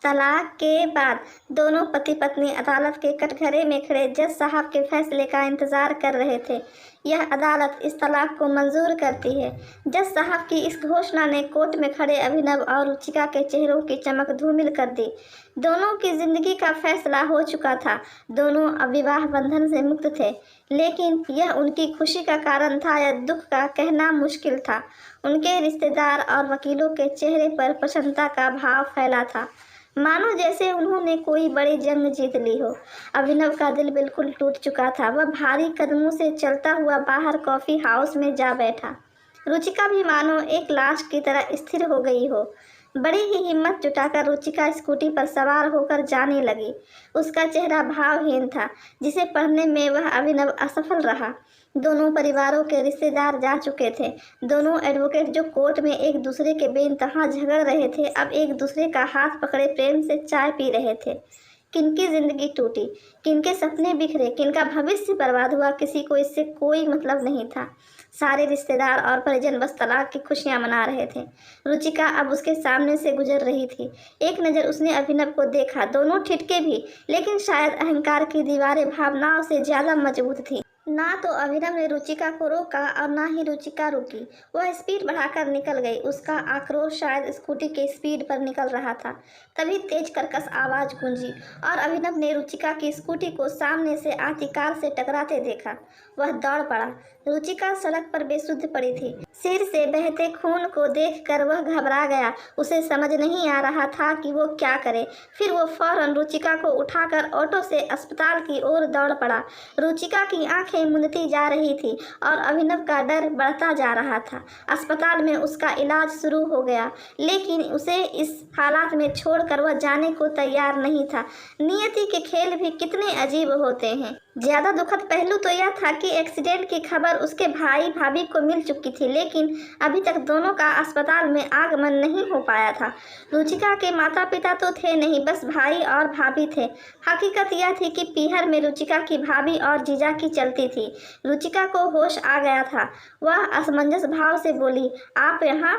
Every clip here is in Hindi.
तलाक के बाद दोनों पति पत्नी अदालत के कटघरे में खड़े जज साहब के फैसले का इंतजार कर रहे थे। यह अदालत इस तलाक को मंजूर करती है। जज साहब की इस घोषणा ने कोर्ट में खड़े अभिनव और रुचिका के चेहरों की चमक धूमिल कर दी। दोनों की जिंदगी का फैसला हो चुका था। दोनों अब विवाह बंधन से मुक्त थे, लेकिन यह उनकी खुशी का कारण था या दुख का कहना मुश्किल था। उनके रिश्तेदार और वकीलों के चेहरे पर प्रसन्नता का भाव फैला था, मानो जैसे उन्होंने कोई बड़ी जंग जीत ली हो। अभिनव का दिल बिल्कुल टूट चुका था। वह भारी कदमों से चलता हुआ बाहर कॉफी हाउस में जा बैठा। रुचिका भी मानो एक लाश की तरह स्थिर हो गई हो। बड़ी ही हिम्मत जुटाकर रुचिका स्कूटी पर सवार होकर जाने लगी। उसका चेहरा भावहीन था, जिसे पढ़ने में वह अभिनव असफल रहा। दोनों परिवारों के रिश्तेदार जा चुके थे। दोनों एडवोकेट जो कोर्ट में एक दूसरे के बेइंतहा झगड़ रहे थे, अब एक दूसरे का हाथ पकड़े प्रेम से चाय पी रहे थे। किनकी जिंदगी टूटी, किनके सपने बिखरे, किनका भविष्य बर्बाद हुआ, किसी को इससे कोई मतलब नहीं था। सारे रिश्तेदार और परिजन बस तलाक की खुशियां मना रहे थे। रुचिका अब उसके सामने से गुजर रही थी। एक नज़र उसने अभिनव को देखा। दोनों ठिठके भी, लेकिन शायद अहंकार की दीवारें भावनाओं से ज़्यादा मजबूत थी। ना तो अभिनव ने रुचिका को रोका और ना ही रुचिका रुकी। वह स्पीड बढ़ाकर निकल गई। उसका आक्रोश शायद स्कूटी के स्पीड पर निकल रहा था। तभी तेज कर्कश आवाज़ गूंजी और अभिनव ने रुचिका की स्कूटी को सामने से आती कार से टकराते देखा। वह दौड़ पड़ा। रुचिका सड़क पर बेसुध पड़ी थी। सिर से बहते खून को देखकर वह घबरा गया। उसे समझ नहीं आ रहा था कि वो क्या करे। फिर वो फौरन रुचिका को उठाकर ऑटो से अस्पताल की ओर दौड़ पड़ा। रुचिका की आंखें मूंदती जा रही थी और अभिनव का डर बढ़ता जा रहा था। अस्पताल में उसका इलाज शुरू हो गया, लेकिन उसे इस हालात में छोड़कर वह जाने को तैयार नहीं था। नियति के खेल भी कितने अजीब होते हैं। ज़्यादा दुखद पहलू तो यह था कि एक्सीडेंट की खबर उसके भाई भाभी को मिल चुकी थी, लेकिन अभी तक दोनों का अस्पताल में आगमन नहीं हो पाया था। रुचिका के माता पिता तो थे नहीं, बस भाई और भाभी थे। हकीकत यह थी कि पीहर में रुचिका की भाभी और जीजा की चलती थी। रुचिका को होश आ गया था। वह असमंजस भाव से बोली, आप यहाँ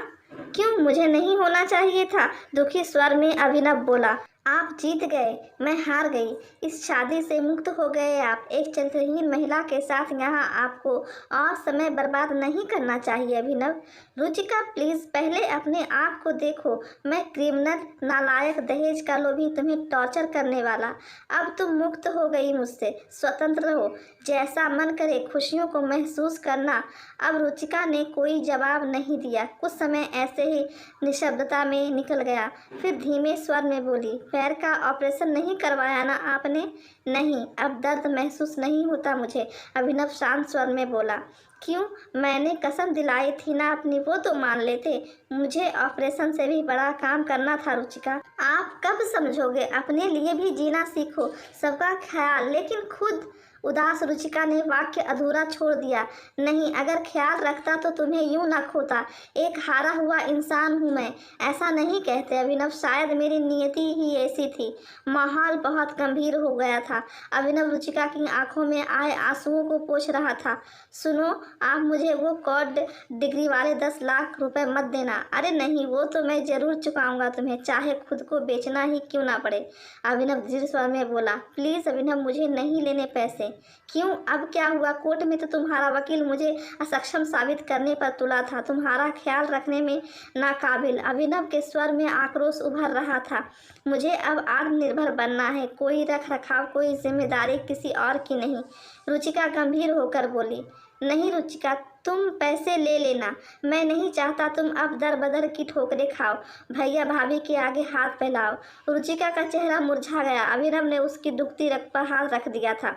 क्यों? मुझे नहीं होना चाहिए था। दुखी स्वर में अभिनव बोला, आप जीत गए, मैं हार गई। इस शादी से मुक्त हो गए आप। एक चरित्रहीन महिला के साथ यहाँ आपको और समय बर्बाद नहीं करना चाहिए अभिनव। रुचिका प्लीज़ पहले अपने आप को देखो। मैं क्रिमिनल, नालायक, दहेज का लोभी, तुम्हें टॉर्चर करने वाला। अब तुम मुक्त हो गई मुझसे, स्वतंत्र हो, जैसा मन करे खुशियों को महसूस करना। अब रुचिका ने कोई जवाब नहीं दिया। कुछ समय ऐसे ही निशब्दता में निकल गया। फिर धीमे स्वर में बोली, पैर का ऑपरेशन नहीं करवाया ना आपने? नहीं, अब दर्द महसूस नहीं होता मुझे। अभिनव शांत स्वर में बोला, क्यों? मैंने कसम दिलाई थी ना अपनी, वो तो मान लेते। मुझे ऑपरेशन से भी बड़ा काम करना था रुचिका। आप कब समझोगे? अपने लिए भी जीना सीखो, सबका ख्याल, लेकिन खुद। उदास रुचिका ने वाक्य अधूरा छोड़ दिया। नहीं, अगर ख्याल रखता तो तुम्हें यूं न खोता। एक हारा हुआ इंसान हूँ मैं। ऐसा नहीं कहते अभिनव, शायद मेरी नियति ही ऐसी थी। माहौल बहुत गंभीर हो गया था। अभिनव रुचिका की आंखों में आए आंसुओं को पोंछ रहा था। सुनो, आप मुझे वो कोर्ट डिग्री वाले 10 लाख रुपए मत देना। अरे नहीं, वो तो मैं ज़रूर चुकाऊंगा तुम्हें, चाहे खुद को बेचना ही क्यों ना पड़े। अभिनव दृढ़ स्वर में बोला, प्लीज़ अभिनव, मुझे नहीं लेने पैसे। क्यों? अब क्या हुआ? कोर्ट में तो तुम्हारा वकील मुझे असक्षम साबित करने पर तुला था, तुम्हारा ख्याल रखने में नाकाबिल। अभिनव के स्वर में आक्रोश उभर रहा था। मुझे अब आत्मनिर्भर बनना है, कोई रख रखाव, कोई जिम्मेदारी किसी और की नहीं। रुचिका गंभीर होकर बोली, नहीं रुचिका, तुम पैसे ले लेना। मैं नहीं चाहता तुम अब दर बदर की ठोकरें खाओ। भैया भाभी के आगे हाथ फैलाओ। रुचिका का चेहरा मुरझा गया। अभिनव ने उसकी दुखती रग पर हाथ रख दिया था।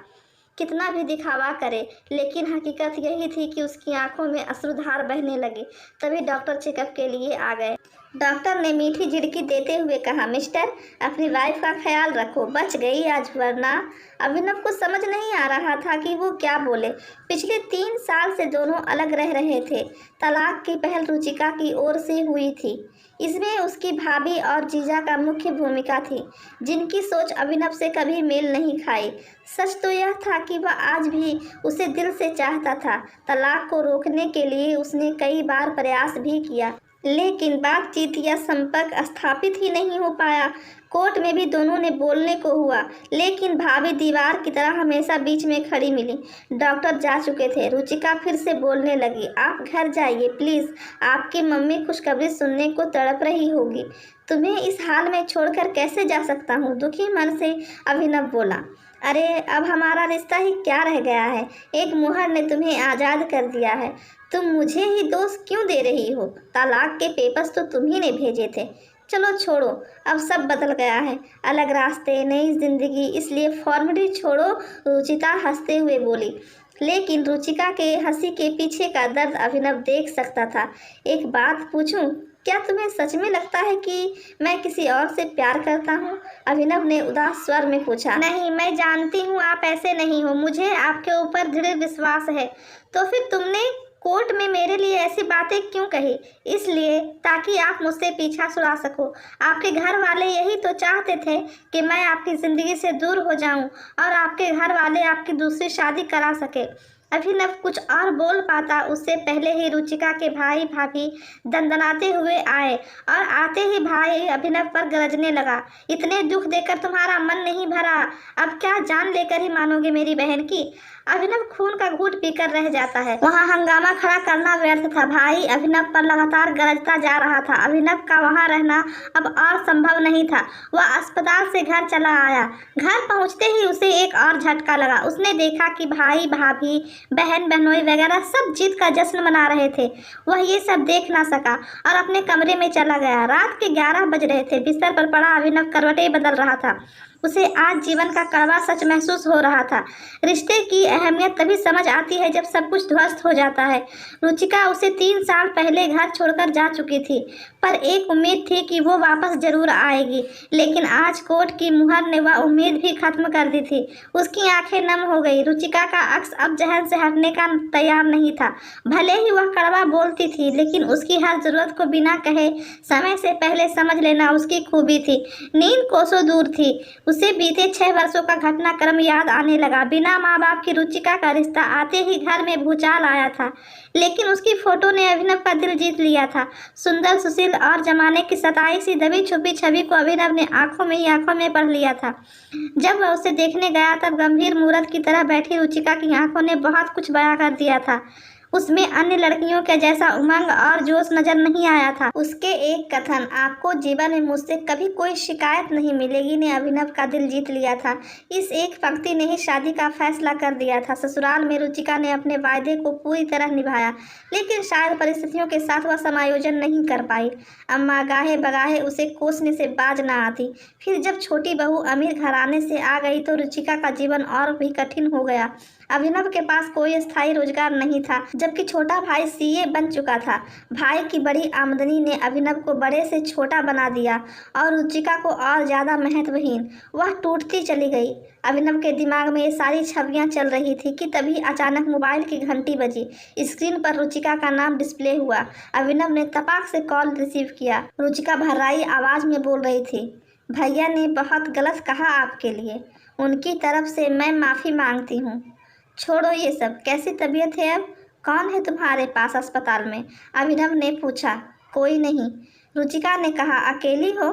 कितना भी दिखावा करे, लेकिन हकीकत यही थी कि उसकी आंखों में अश्रुधार बहने लगे। तभी डॉक्टर चेकअप के लिए आ गए। डॉक्टर ने मीठी झिड़की देते हुए कहा, मिस्टर, अपनी वाइफ का ख्याल रखो, बच गई आज, वरना। अभिनव को समझ नहीं आ रहा था कि वो क्या बोले। पिछले 3 साल से दोनों अलग रह रहे थे। तलाक की पहल रुचिका की ओर से हुई थी। इसमें उसकी भाभी और जीजा का मुख्य भूमिका थी, जिनकी सोच अभिनव से कभी मेल नहीं खाई। सच तो यह था कि वह आज भी उसे दिल से चाहता था। तलाक को रोकने के लिए उसने कई बार प्रयास भी किया, लेकिन बातचीत या संपर्क स्थापित ही नहीं हो पाया। कोर्ट में भी दोनों ने बोलने को हुआ, लेकिन भाभी दीवार की तरह हमेशा बीच में खड़ी मिली। डॉक्टर जा चुके थे। रुचिका फिर से बोलने लगी, आप घर जाइए प्लीज़, आपकी मम्मी खुशखबरी सुनने को तड़प रही होगी। तुम्हें इस हाल में छोड़कर कैसे जा सकता हूँ, दुखी मन से अभिनव बोला। अरे अब हमारा रिश्ता ही क्या रह गया है, एक मुहर ने तुम्हें आज़ाद कर दिया है, तुम मुझे ही दोष क्यों दे रही हो? तलाक के पेपर्स तो तुम ही ने भेजे थे। चलो छोड़ो, अब सब बदल गया है, अलग रास्ते, नई जिंदगी, इसलिए फॉर्मेलिटी छोड़ो, रुचिता हंसते हुए बोली। लेकिन रुचिका के हंसी के पीछे का दर्द अभिनव देख सकता था। एक बात पूछूं, क्या तुम्हें सच में लगता है कि मैं किसी और से प्यार करता हूँ? अभिनव ने उदास स्वर में पूछा। नहीं, मैं जानती हूँ आप ऐसे नहीं हो, मुझे आपके ऊपर दृढ़ विश्वास है। तो फिर तुमने कोर्ट में मेरे लिए ऐसी बातें क्यों कही? इसलिए ताकि आप मुझसे पीछा छुड़ा सको। आपके घर वाले यही तो चाहते थे कि मैं आपकी ज़िंदगी से दूर हो जाऊं और आपके घर वाले आपकी दूसरी शादी करा सके। अभिनव कुछ और बोल पाता उससे पहले ही रुचिका के भाई भाभी दंदनाते हुए आए और आते ही भाई अभिनव पर गरजने लगा। इतने दुख देकर तुम्हारा मन नहीं भरा, अब क्या जान लेकर ही मानोगे मेरी बहन की? अभिनव खून का घूंट पीकर रह जाता है। वहाँ हंगामा खड़ा करना व्यर्थ था। भाई अभिनव पर लगातार गरजता जा रहा था। अभिनव का वहाँ रहना अब और संभव नहीं था। वह अस्पताल से घर चला आया। घर पहुँचते ही उसे एक और झटका लगा। उसने देखा कि भाई भाभी बहन बहनोई वगैरह सब जीत का जश्न मना रहे थे। वह ये सब देख ना सका और अपने कमरे में चला गया। रात के 11 बज रहे थे। बिस्तर पर पड़ा अभिनव करवटें बदल रहा था। उसे आज जीवन का कड़वा सच महसूस हो रहा था। रिश्ते की अहमियत तभी समझ आती है जब सब कुछ ध्वस्त हो जाता है। रुचिका उसे 3 साल पहले घर छोड़कर जा चुकी थी, पर एक उम्मीद थी कि वो वापस जरूर आएगी। लेकिन आज कोर्ट की मुहर ने वह उम्मीद भी खत्म कर दी थी। उसकी आंखें नम हो गई। रुचिका का अक्स अब जहन से हटने का तैयार नहीं था। भले ही वह कड़वा बोलती थी, लेकिन उसकी हर जरूरत को बिना कहे समय से पहले समझ लेना उसकी खूबी थी। नींद कोसों दूर थी। उसे बीते 6 वर्षों का घटनाक्रम याद आने लगा। बिना माँ बाप की रुचिका का रिश्ता आते ही घर में भूचाल आया था, लेकिन उसकी फोटो ने अभिनव का दिल जीत लिया था। सुंदर, सुशील और जमाने की सताई सी दबी छुपी छवि को अभिनव ने आंखों में ही आंखों में पढ़ लिया था। जब वह उसे देखने गया तब गंभीर मूरत की तरह बैठी रुचिका की आंखों ने बहुत कुछ बयां कर दिया था। उसमें अन्य लड़कियों के जैसा उमंग और जोश नजर नहीं आया था। उसके एक कथन, आपको जीवन में मुझसे कभी कोई शिकायत नहीं मिलेगी, ने अभिनव का दिल जीत लिया था। इस एक पंक्ति ने ही शादी का फैसला कर दिया था। ससुराल में रुचिका ने अपने वायदे को पूरी तरह निभाया, लेकिन शायद परिस्थितियों के साथ वह समायोजन नहीं कर पाई। अम्मा गाहे बगाहे उसे कोसने से बाज न आती। फिर जब छोटी बहू अमीर घराने से आ गई तो रुचिका का जीवन और भी कठिन हो गया। अभिनव के पास कोई स्थायी रोजगार नहीं था, जबकि छोटा भाई सीए बन चुका था। भाई की बड़ी आमदनी ने अभिनव को बड़े से छोटा बना दिया और रुचिका को और ज़्यादा महत्वहीन। वह टूटती चली गई। अभिनव के दिमाग में ये सारी छवियां चल रही थी कि तभी अचानक मोबाइल की घंटी बजी। स्क्रीन पर रुचिका का नाम डिस्प्ले हुआ। अभिनव ने तपाक से कॉल रिसीव किया। रुचिका भर्राई आवाज़ में बोल रही थी, भैया ने बहुत गलत कहा आपके लिए, उनकी तरफ से मैं माफ़ी मांगती हूँ। छोड़ो ये सब, कैसी तबीयत है अब? कौन है तुम्हारे पास अस्पताल में? अभिनव ने पूछा। कोई नहीं, रुचिका ने कहा। अकेली हो?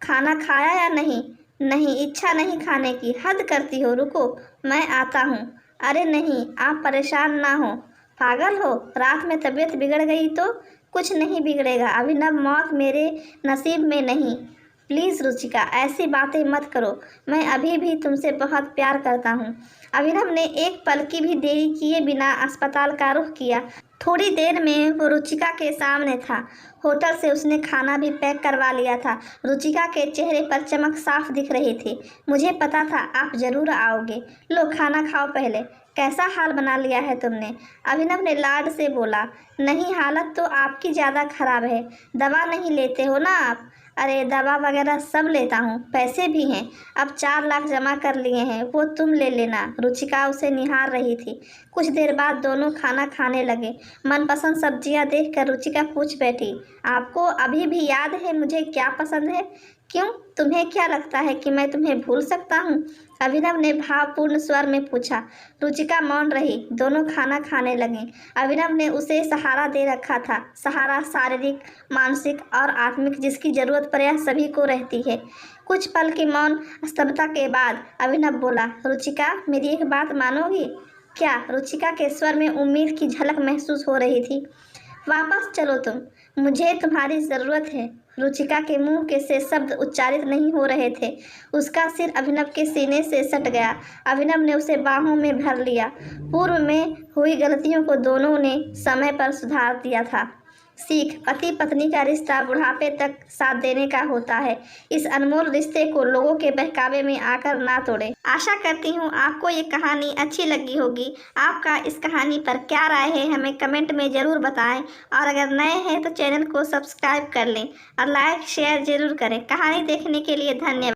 खाना खाया या नहीं? नहीं, इच्छा नहीं खाने की, हद करती हो, रुको मैं आता हूँ। अरे नहीं, आप परेशान ना हो। पागल हो? रात में तबीयत बिगड़ गई तो? कुछ नहीं बिगड़ेगा अभिनव, मौत मेरे नसीब में नहीं। प्लीज़ रुचिका, ऐसी बातें मत करो, मैं अभी भी तुमसे बहुत प्यार करता हूँ। अभिनव ने एक पल की भी देरी किए बिना अस्पताल का रुख किया। थोड़ी देर में वो रुचिका के सामने था। होटल से उसने खाना भी पैक करवा लिया था। रुचिका के चेहरे पर चमक साफ दिख रही थी। मुझे पता था आप ज़रूर आओगे, लो खाना खाओ पहले। कैसा हाल बना लिया है तुमने? अभिनव ने लाड से बोला। नहीं, हालत तो आपकी ज़्यादा खराब है। दवा नहीं लेते हो ना आप? अरे दवा वगैरह सब लेता हूँ, पैसे भी हैं, अब 4 लाख जमा कर लिए हैं, वो तुम ले लेना। रुचिका उसे निहार रही थी। कुछ देर बाद दोनों खाना खाने लगे। मनपसंद सब्जियां देखकर रुचिका पूछ बैठी, आपको अभी भी याद है मुझे क्या पसंद है? क्यों, तुम्हें क्या लगता है कि मैं तुम्हें भूल सकता हूँ? अभिनव ने भावपूर्ण स्वर में पूछा। रुचिका मौन रही। दोनों खाना खाने लगे। अभिनव ने उसे सहारा दे रखा था, सहारा शारीरिक, मानसिक और आत्मिक, जिसकी जरूरत प्रायः सभी को रहती है। कुछ पल की मौन स्तब्धता के बाद अभिनव बोला, रुचिका, मेरी एक बात मानोगी? क्या? रुचिका के स्वर में उम्मीद की झलक महसूस हो रही थी। वापस चलो तुम, मुझे तुम्हारी ज़रूरत है। रुचिका के मुंह के से शब्द उच्चारित नहीं हो रहे थे। उसका सिर अभिनव के सीने से सट गया। अभिनव ने उसे बाहों में भर लिया। पूर्व में हुई गलतियों को दोनों ने समय पर सुधार दिया था। सीख, पति पत्नी का रिश्ता बुढ़ापे तक साथ देने का होता है। इस अनमोल रिश्ते को लोगों के बहकावे में आकर ना तोड़ें। आशा करती हूँ आपको ये कहानी अच्छी लगी होगी। आपका इस कहानी पर क्या राय है हमें कमेंट में ज़रूर बताएं, और अगर नए हैं तो चैनल को सब्सक्राइब कर लें और लाइक शेयर ज़रूर करें। कहानी देखने के लिए धन्यवाद।